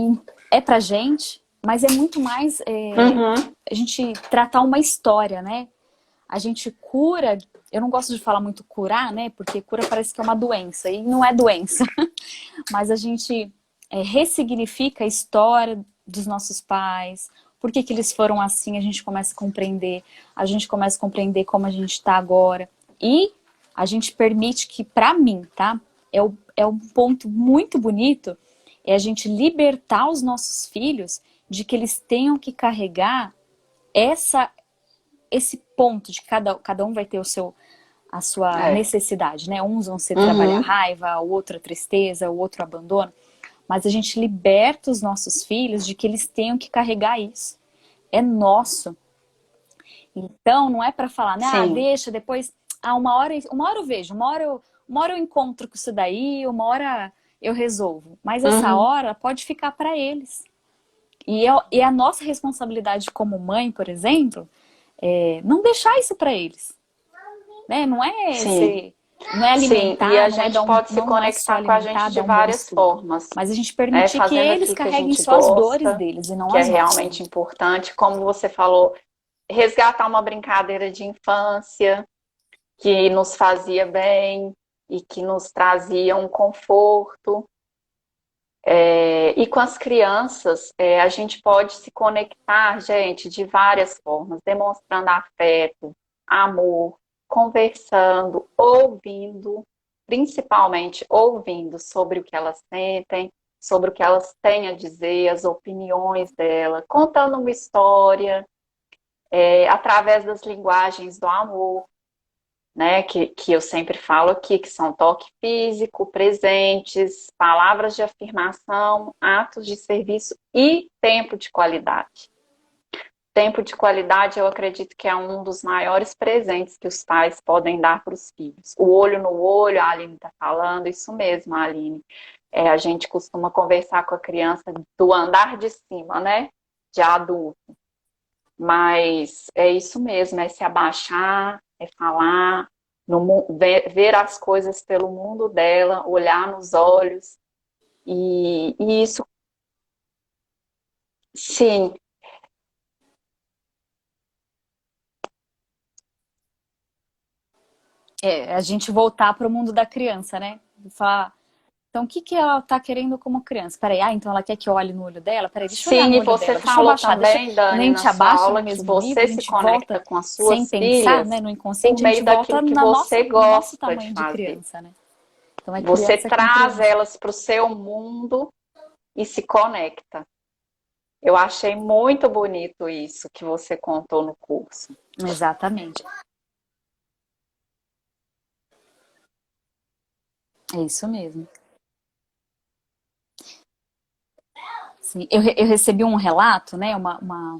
é pra gente, mas é muito mais Uhum. a gente tratar uma história, né? A gente cura, eu não gosto de falar muito curar, né? Porque cura parece que é uma doença, e não é doença. Mas a gente ressignifica a história dos nossos pais, por que eles foram assim, a gente começa a compreender como a gente está agora. E a gente permite que, para mim, tá? É um ponto muito bonito, é a gente libertar os nossos filhos de que eles tenham que carregar esse ponto de que cada um vai ter a sua É. necessidade, né? Uns vão ser trabalhar a Uhum. raiva, o outro a tristeza, o outro abandono. Mas a gente liberta os nossos filhos de que eles tenham que carregar isso. É nosso. Então, não é para falar, né? Sim. Deixa, depois... uma hora eu vejo, uma hora eu encontro com isso daí, uma hora eu resolvo. Mas essa hora pode ficar para eles. E a nossa responsabilidade como mãe, por exemplo, é não deixar isso para eles. Né? Sim. Não é Sim, e alimentar, a gente pode se não é só conectar com a alimentar, gente de dar um bom várias estudo. formas, Mas a gente né? permitir que Fazendo eles aquilo que a carreguem gente só as dores gosta, deles e não que é as nossas. realmente importante, como você falou, resgatar uma brincadeira de infância que nos fazia bem e que nos trazia um conforto. E com as crianças, a gente pode se conectar, gente, de várias formas, demonstrando afeto, amor, conversando, ouvindo, principalmente ouvindo sobre o que elas sentem, sobre o que elas têm a dizer, as opiniões dela, contando uma história, através das linguagens do amor, né, que eu sempre falo aqui, que são toque físico, presentes, palavras de afirmação, atos de serviço e tempo de qualidade. Tempo de qualidade, eu acredito que é um dos maiores presentes que os pais podem dar para os filhos. O olho no olho, a Aline está falando, isso mesmo, Aline. A gente costuma conversar com a criança do andar de cima, né, de adulto. Mas é isso mesmo, é se abaixar, é falar, ver as coisas pelo mundo dela, olhar nos olhos. E isso, sim, A gente voltar para o mundo da criança, né? Falar, então, o que que ela tá querendo como criança? Peraí, então ela quer que eu olhe no olho dela? Peraí, deixa eu olhar sim, no e olho você dela, deixa eu falou abaixar, também, quando a Dani, na gente sua abaixa no aula, que mesmo nível, a você se gente volta conecta com as sem suas pensar, né, filhas no por inconsciente, a gente meio volta daquilo que você no nosso gosta de tamanho de fazer. criança, né? Então é Você criança com traz criança. elas para o seu mundo e se conecta. Eu achei muito bonito isso que você contou no curso. Exatamente. É isso mesmo. Sim, eu recebi um relato, né? Uma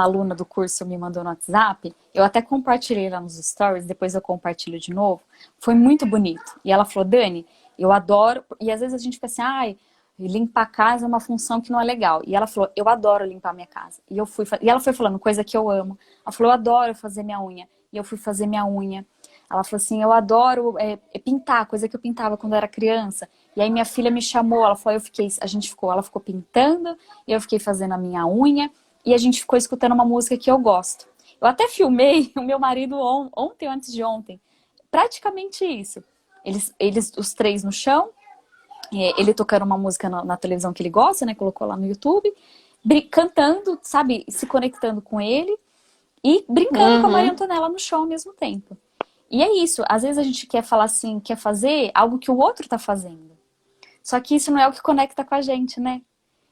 aluna do curso me mandou no WhatsApp. Eu até compartilhei lá nos stories, depois eu compartilho de novo. Foi muito bonito. E ela falou, Dani, eu adoro. E às vezes a gente fica assim, ai, limpar a casa é uma função que não é legal. E ela falou, eu adoro limpar minha casa. E ela foi falando coisa que eu amo. Ela falou, eu adoro fazer minha unha. E eu fui fazer minha unha. Ela falou assim, eu adoro pintar, coisa que eu pintava quando eu era criança. E aí minha filha me chamou, ela falou, ela ficou pintando, e eu fiquei fazendo a minha unha, e a gente ficou escutando uma música que eu gosto. Eu até filmei o meu marido ontem ou antes de ontem. Praticamente isso. Eles os três no chão, ele tocando uma música na televisão que ele gosta, né? Colocou lá no YouTube, cantando, sabe? Se conectando com ele e brincando com a Maria Uhum, Antonella no chão ao mesmo tempo. E é isso, às vezes a gente quer falar assim, quer fazer algo que o outro tá fazendo. Só que isso não é o que conecta com a gente, né?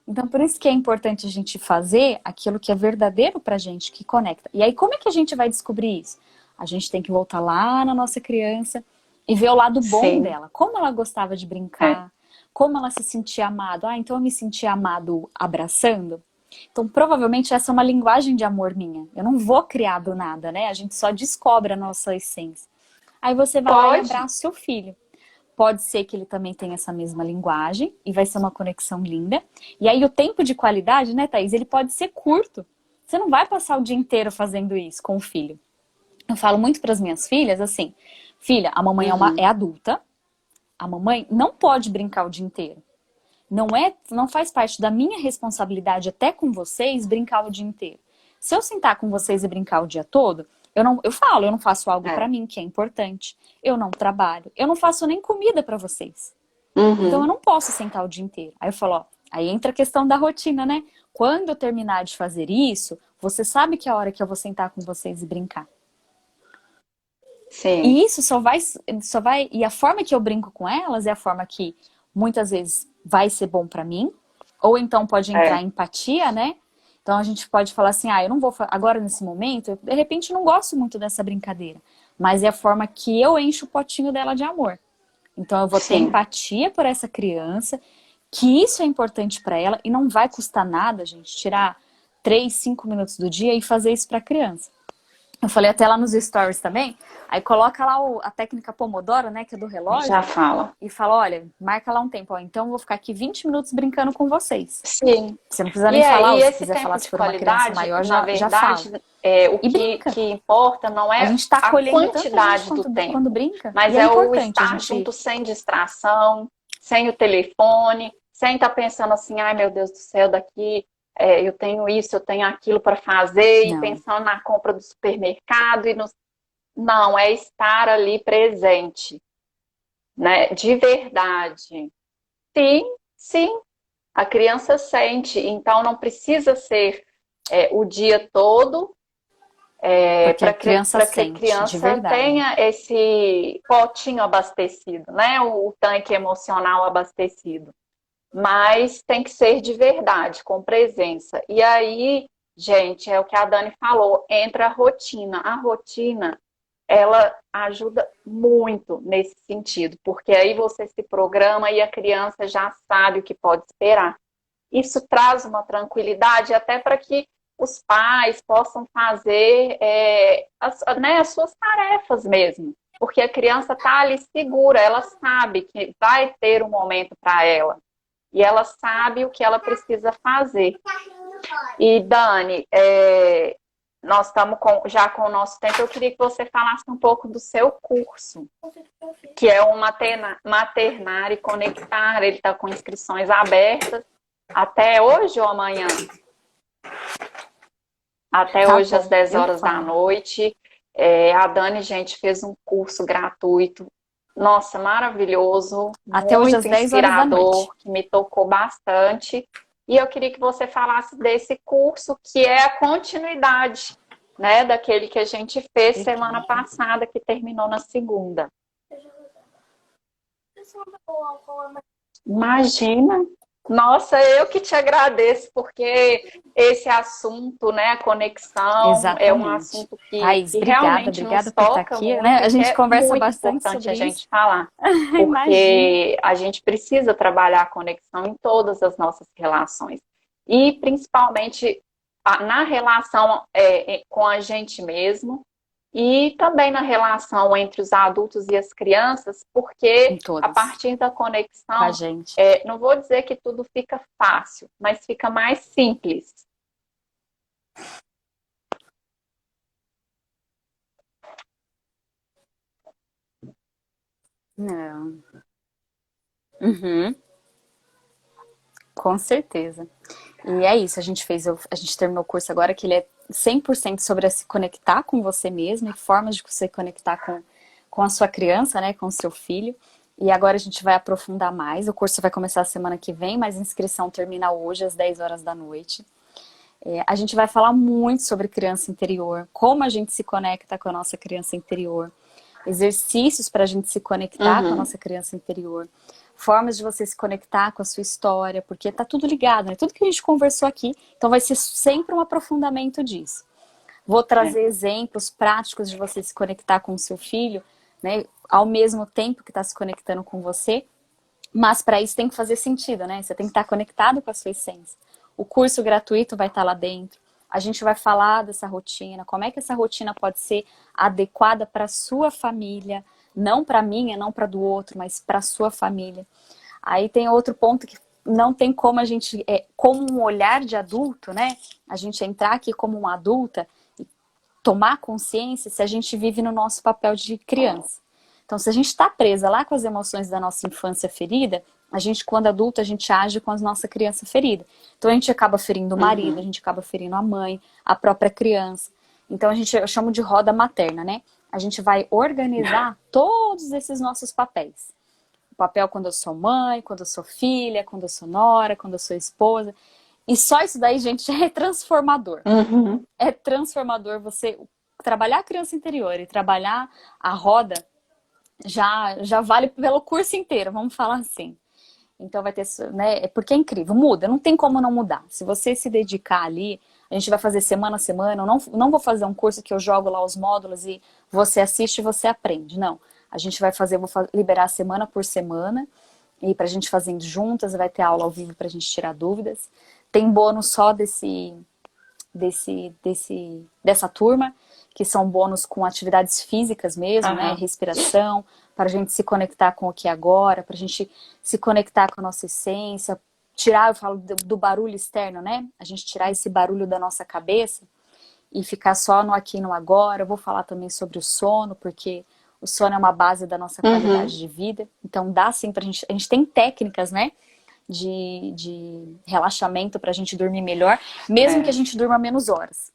Então, por isso que é importante a gente fazer aquilo que é verdadeiro pra gente, que conecta. E aí, como é que a gente vai descobrir isso? A gente tem que voltar lá na nossa criança e ver o lado bom sim, dela. Como ela gostava de é, brincar, como ela se sentia amado. Então eu me sentia amado abraçando. Então, provavelmente essa é uma linguagem de amor minha. Eu não vou criar do nada, né? A gente só descobre a nossa essência. Aí você vai lá e pode. abraça o seu filho. Pode ser que ele também tenha essa mesma linguagem e vai ser uma conexão linda. E aí o tempo de qualidade, né, Thaís, ele pode ser curto. Você não vai passar o dia inteiro fazendo isso com o filho. Eu falo muito para as minhas filhas assim, filha, a mamãe Uhum, é adulta, a mamãe não pode brincar o dia inteiro. Não faz parte da minha responsabilidade até com vocês brincar o dia inteiro. Se eu sentar com vocês e brincar o dia todo, eu não faço algo para é, mim que é importante. Eu não trabalho, eu não faço nem comida para vocês. Então eu uhum, não posso sentar o dia inteiro. Aí eu falo, ó, aí entra a questão da rotina, né? Quando eu terminar de fazer isso, você sabe que é a hora que eu vou sentar com vocês e brincar. sim, E isso e a forma que eu brinco com elas é a forma que muitas vezes vai ser bom pra mim, ou então pode entrar é, empatia, né? Então a gente pode falar assim, eu não vou agora nesse momento, eu, de repente não gosto muito dessa brincadeira, mas é a forma que eu encho o potinho dela de amor. Então eu vou ter sim, empatia por essa criança, que isso é importante pra ela e não vai custar nada, gente, tirar 3, 5 minutos do dia e fazer isso pra criança. Eu falei até lá nos stories também. Aí coloca lá a técnica Pomodoro, né, que é do relógio, Já fala. e fala, olha, marca lá um tempo, ó, então eu vou ficar aqui 20 minutos brincando com vocês. Sim. Você não precisa E, nem falar, ou e se esse quiser falar tempo se de for uma criança qualidade, maior, na já fala. verdade, o E brinca. que importa não A é gente tá a colhendo tanta gente quantidade do quando tempo, brinca, e mas é é o importante a estar gente... junto sem distração, sem o telefone, sem estar pensando assim, ai meu Deus do céu, daqui eu tenho isso, eu tenho aquilo para fazer, e Não, pensando na compra do supermercado. Não, é estar ali presente, né? De verdade. Sim, sim, a criança sente, então não precisa ser o dia todo porque a para criança que a sente, de criança verdade. tenha esse potinho abastecido, né? O tanque emocional abastecido. Mas tem que ser de verdade, com presença. E aí, gente, é o que a Dani falou, entra a rotina. A rotina, ela ajuda muito nesse sentido, porque aí você se programa e a criança já sabe o que pode esperar. Isso traz uma tranquilidade até para que os pais possam fazer as suas tarefas mesmo, porque a criança está ali segura, ela sabe que vai ter um momento para ela e ela sabe o que ela precisa fazer. E Dani, nós estamos já com o nosso tempo. Eu queria que você falasse um pouco do seu curso, que é o Maternar e Conectar. Ele está com inscrições abertas até hoje ou amanhã? Até Tá hoje, às bom, 10 eu horas da falo. noite. A Dani, gente, fez um curso gratuito. Nossa, maravilhoso, Até hoje às muito 10 horas da noite. inspirador, que me tocou bastante. E eu queria que você falasse desse curso, que é a continuidade, né, daquele que a gente fez semana Perfeito. passada, que terminou na segunda. Imagina. Nossa, eu que te agradeço, porque esse assunto, né, a conexão, é um Exatamente. assunto Thaís, que obrigada, realmente obrigada nos por estar toca aqui, né? muito A e que gente é conversa muito bastante importante a sobre isso. gente falar, Imagina. porque a gente precisa trabalhar a conexão em todas as nossas relações. E principalmente na relação com a gente mesmo, e também na relação entre os adultos e as crianças, Em porque a todas. partir da Com a conexão, gente. não vou dizer que tudo fica fácil, mas fica mais simples. Não. Uhum, com certeza. E é isso, a gente terminou o curso agora, que ele é 100% sobre se conectar com você mesmo e formas de você conectar com a sua criança, né, com o seu filho. E agora a gente vai aprofundar mais. O curso vai começar a semana que vem, mas a inscrição termina hoje às 10 horas da noite. A gente vai falar muito sobre criança interior, como a gente se conecta com a nossa criança interior, exercícios para a gente se conectar com a Uhum. nossa criança interior, formas de você se conectar com a sua história, porque tá tudo ligado, né? Tudo que a gente conversou aqui, então vai ser sempre um aprofundamento disso. Vou trazer exemplos práticos de você se conectar com o seu filho, né? Ao mesmo tempo que está se conectando com você, mas para isso tem que fazer sentido, né? Você tem que estar conectado com a sua essência. O curso gratuito vai estar lá dentro. A gente vai falar dessa rotina, como é que essa rotina pode ser adequada para a sua família, não para a minha, não para do outro, mas para a sua família. Aí tem outro ponto que não tem como a gente, como um olhar de adulto, né? A gente entrar aqui como uma adulta e tomar consciência se a gente vive no nosso papel de criança. Então, se a gente está presa lá com as emoções da nossa infância ferida, a gente, quando adulto, a gente age com a nossa criança ferida. Então, a gente acaba ferindo o marido, a Uhum. gente acaba ferindo a mãe, a própria criança. Então, eu chamo de roda materna, né? A gente vai organizar todos esses nossos papéis. O papel quando eu sou mãe, quando eu sou filha, quando eu sou nora, quando eu sou esposa. E só isso daí, gente, já é transformador. Uhum. É transformador você trabalhar a criança interior e trabalhar a roda já vale pelo curso inteiro, vamos falar assim. Então vai ter, né? Porque é incrível, muda, não tem como não mudar. Se você se dedicar ali, a gente vai fazer semana a semana, eu não vou fazer um curso que eu jogo lá os módulos e você assiste e você aprende. Não. A gente vai fazer, liberar semana por semana, e pra gente fazendo juntas, vai ter aula ao vivo pra gente tirar dúvidas. Tem bônus só dessa turma, que são bônus com atividades físicas mesmo, né? Respiração, para a gente se conectar com o que é agora, para a gente se conectar com a nossa essência, tirar, eu falo do barulho externo, né? A gente tirar esse barulho da nossa cabeça e ficar só no aqui e no agora. Eu vou falar também sobre o sono, porque o sono é uma base da nossa qualidade de vida. Então dá sim pra gente. A gente tem técnicas, né? De relaxamento pra gente dormir melhor, mesmo que a gente durma menos horas.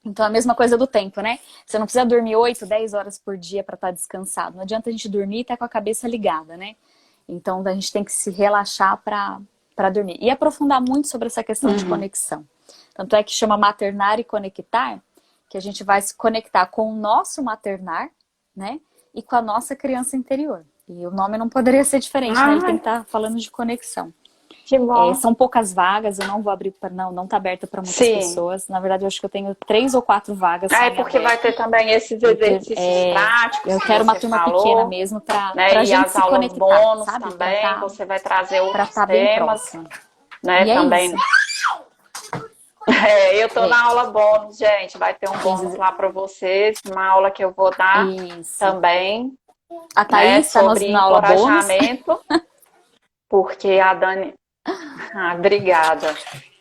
Então, a mesma coisa do tempo, né? Você não precisa dormir 8, 10 horas por dia para estar descansado. Não adianta a gente dormir e estar com a cabeça ligada, né? Então, a gente tem que se relaxar para dormir. E aprofundar muito sobre essa questão de conexão. Tanto é que chama maternar e conectar, que a gente vai se conectar com o nosso maternar, né? E com a nossa criança interior. E o nome não poderia ser diferente, né? Ele tem que estar falando de conexão. Que bom. São poucas vagas, eu não vou abrir para não tá aberta para muitas pessoas. Na verdade, eu acho que eu tenho 3 ou 4 vagas. Porque vai ter também esses exercícios práticos. Eu quero uma turma pequena mesmo para a gente se conectar, bônus sabe? também, você vai trazer outros bem temas, próximo. né? E também. Eu tô na aula bônus, gente. Vai ter um bônus lá para vocês, uma aula que eu vou dar também. A Thaís está na aula bônus. Porque a Dani... obrigada.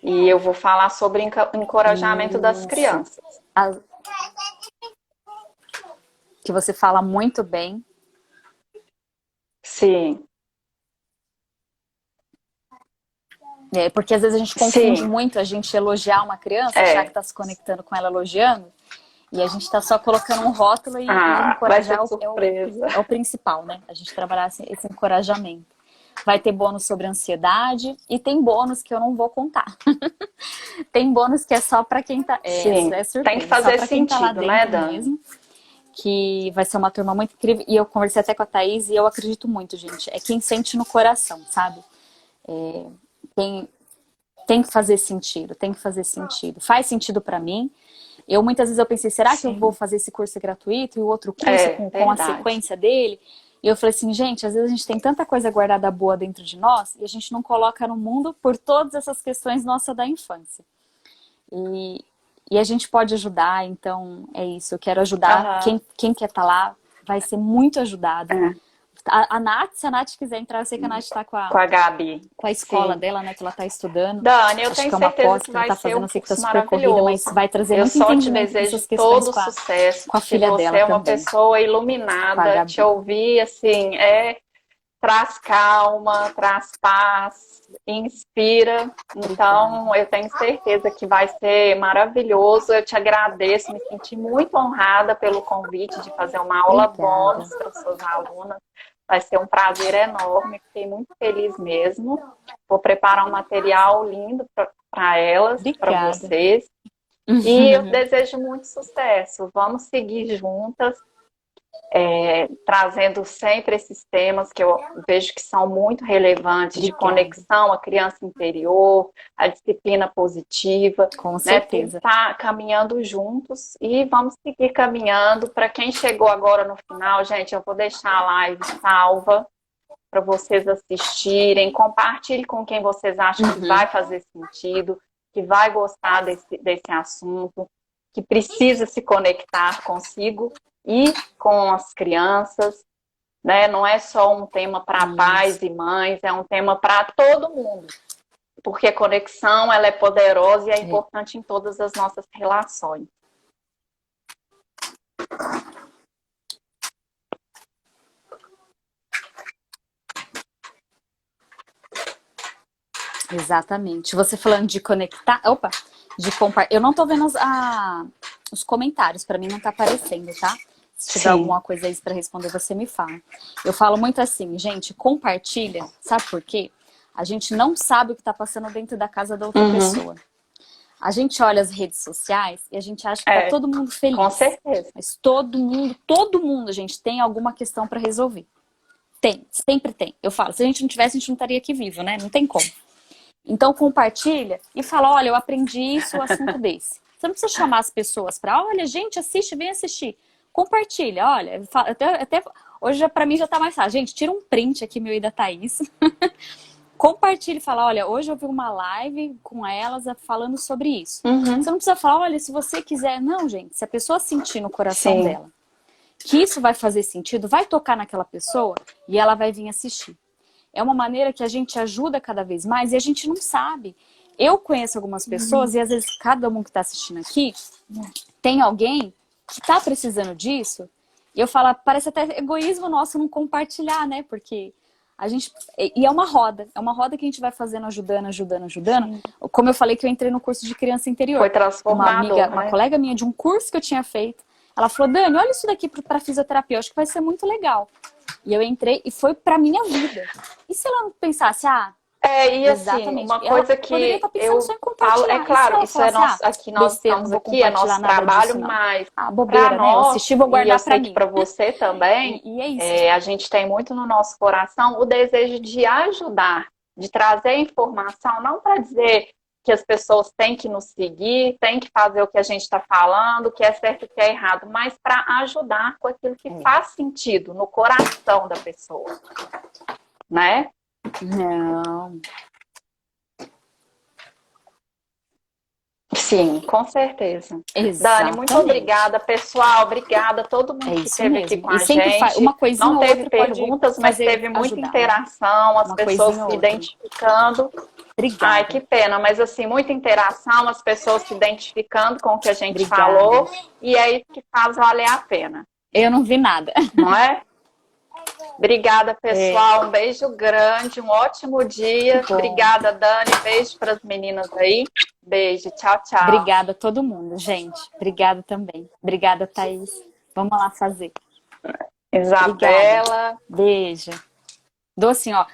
E eu vou falar sobre encorajamento das crianças. Que você fala muito bem. Sim. Porque às vezes a gente confunde muito a gente elogiar uma criança, achar que está se conectando com ela elogiando, e a gente está só colocando um rótulo e encorajar é o principal, né? A gente trabalhar esse encorajamento. Vai ter bônus sobre ansiedade e tem bônus que eu não vou contar. Tem bônus que é só para quem tá... surpresa. Tem que fazer sentido, tá né, Dani? Mesmo, que vai ser uma turma muito incrível. E eu conversei até com a Thaís e eu acredito muito, gente. É quem sente no coração, sabe? Tem que fazer sentido, Faz sentido para mim. Muitas vezes eu pensei, será que eu vou fazer esse curso gratuito e o outro curso com a sequência dele? E eu falei assim, gente, às vezes a gente tem tanta coisa guardada boa dentro de nós e a gente não coloca no mundo por todas essas questões nossas da infância. E a gente pode ajudar, então é isso. Eu quero ajudar. Quem quer estar lá vai ser muito ajudado. A Nath, se a Nath quiser entrar, eu sei que a Nath está com a Gabi. Com a escola dela, né? Que ela está estudando. Dani, eu tenho certeza que vai ser um curso maravilhoso. Mas vai trazer muito entendimento dessas questões todo sucesso. Com a filha dela você é uma pessoa iluminada. Te ouvir, assim, traz calma, traz paz, inspira. Então, eu tenho certeza que vai ser maravilhoso. Eu te agradeço, me senti muito honrada pelo convite de fazer uma aula bônus para as suas alunas. Vai ser um prazer enorme, fiquei muito feliz mesmo. Vou preparar um material lindo para elas, para vocês. E eu desejo muito sucesso. Vamos seguir juntas, trazendo sempre esses temas que eu vejo que são muito relevantes, de conexão à criança interior, a disciplina positiva. Com certeza. Tá caminhando juntos e vamos seguir caminhando. Para quem chegou agora no final, gente, eu vou deixar a live salva para vocês assistirem. Compartilhe com quem vocês acham que vai fazer sentido, que vai gostar desse assunto, que precisa se conectar consigo e com as crianças, né? Não é só um tema para pais e mães, é um tema para todo mundo, porque a conexão ela é poderosa e é importante em todas as nossas relações. Exatamente. Você falando de conectar, de compartilhar. Eu não tô vendo os comentários, para mim não tá aparecendo, tá? Se tiver alguma coisa aí para responder, você me fala. Eu falo muito assim, gente, compartilha, sabe por quê? A gente não sabe o que tá passando dentro da casa da outra pessoa. A gente olha as redes sociais e a gente acha que tá todo mundo feliz. Com certeza. Mas todo mundo, gente, tem alguma questão para resolver. Tem, sempre tem. Eu falo, se a gente não tivesse, a gente não estaria aqui vivo, né? Não tem como. Então compartilha e fala, olha, eu aprendi isso, o assunto desse. Você não precisa chamar as pessoas para, olha, gente, assiste, vem assistir. Compartilha, olha, até hoje pra mim já tá mais fácil. Gente, tira um print aqui meu e da Thaís. compartilhe e fala, olha, hoje eu vi uma live com elas falando sobre isso. Uhum. Você não precisa falar, olha, se você quiser. Não, gente, se a pessoa sentir no coração Sim. dela que isso vai fazer sentido, vai tocar naquela pessoa e ela vai vir assistir. É uma maneira que a gente ajuda cada vez mais e a gente não sabe. Eu conheço algumas pessoas e às vezes cada um que está assistindo aqui tem alguém que está precisando disso e eu falo, parece até egoísmo nosso não compartilhar, né? Porque a gente... E é uma roda que a gente vai fazendo, ajudando. Sim. Como eu falei que eu entrei no curso de criança interior. Foi transformador, uma colega minha de um curso que eu tinha feito, ela falou, Dani, olha isso daqui para fisioterapia, eu acho que vai ser muito legal. E eu entrei e foi pra minha vida. E se ela não pensasse, e assim, uma coisa que eu falo, é claro, isso é nosso, aqui nós estamos aqui, é nosso trabalho, mas bobeira, nós, né? Eu assisti, vou guardar e eu sei mim. que para você também, e é isso. A gente tem muito no nosso coração o desejo de ajudar, de trazer informação, não para dizer que as pessoas têm que nos seguir, têm que fazer o que a gente está falando, o que é certo e o que é errado, mas para ajudar com aquilo que faz sentido no coração da pessoa, né? Não. Sim, com certeza. Exatamente. Dani, muito obrigada, pessoal. Obrigada a todo mundo que esteve aqui com a gente. Uma coisinha não teve perguntas, mas teve muita interação, as pessoas se identificando. Obrigada. Ai, que pena, mas assim, muita interação, as pessoas se identificando com o que a gente falou, e é isso que faz valer a pena. Eu não vi nada. Não é? Obrigada, pessoal. Um beijo grande, um ótimo dia. Obrigada, Dani. Beijo para as meninas aí. Beijo, tchau, tchau. Obrigada a todo mundo, gente. Obrigada também. Obrigada, Thaís. Vamos lá fazer. Isabela. Obrigada. Beijo. Assim, ó.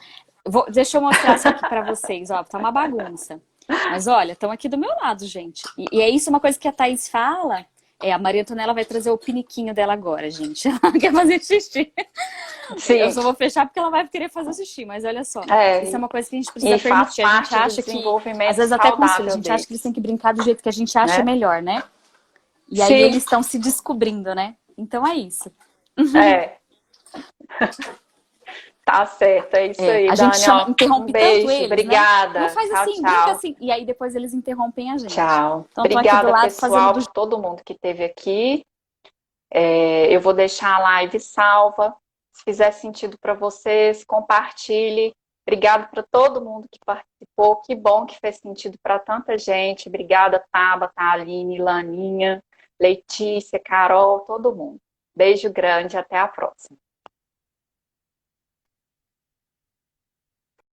Deixa eu mostrar isso aqui pra vocês, ó. Tá uma bagunça. Mas olha, estão aqui do meu lado, gente. E é isso uma coisa que a Thaís fala. A Maria Antonella vai trazer o piniquinho dela agora, gente. Ela quer fazer xixi. Sim. Eu só vou fechar porque ela vai querer fazer xixi, mas olha só. Isso é uma coisa que a gente precisa permitir. A gente acha que, às vezes até com os filhos, a gente acha que eles têm que brincar do jeito que a gente acha melhor, né? E aí eles estão se descobrindo, né? Então é isso. Tá certo, é isso aí, a Dani. Gente interrompe beijo, tanto eles, obrigada. Né? Não faz assim, brinca assim. E aí depois eles interrompem a gente. Tchau. Então, obrigada, pessoal, por todo mundo que esteve aqui. Eu vou deixar a live salva. Se fizer sentido para vocês, compartilhe. Obrigada para todo mundo que participou. Que bom que fez sentido para tanta gente. Obrigada, Tabata, Aline, Laninha, Letícia, Carol, todo mundo. Beijo grande, até a próxima.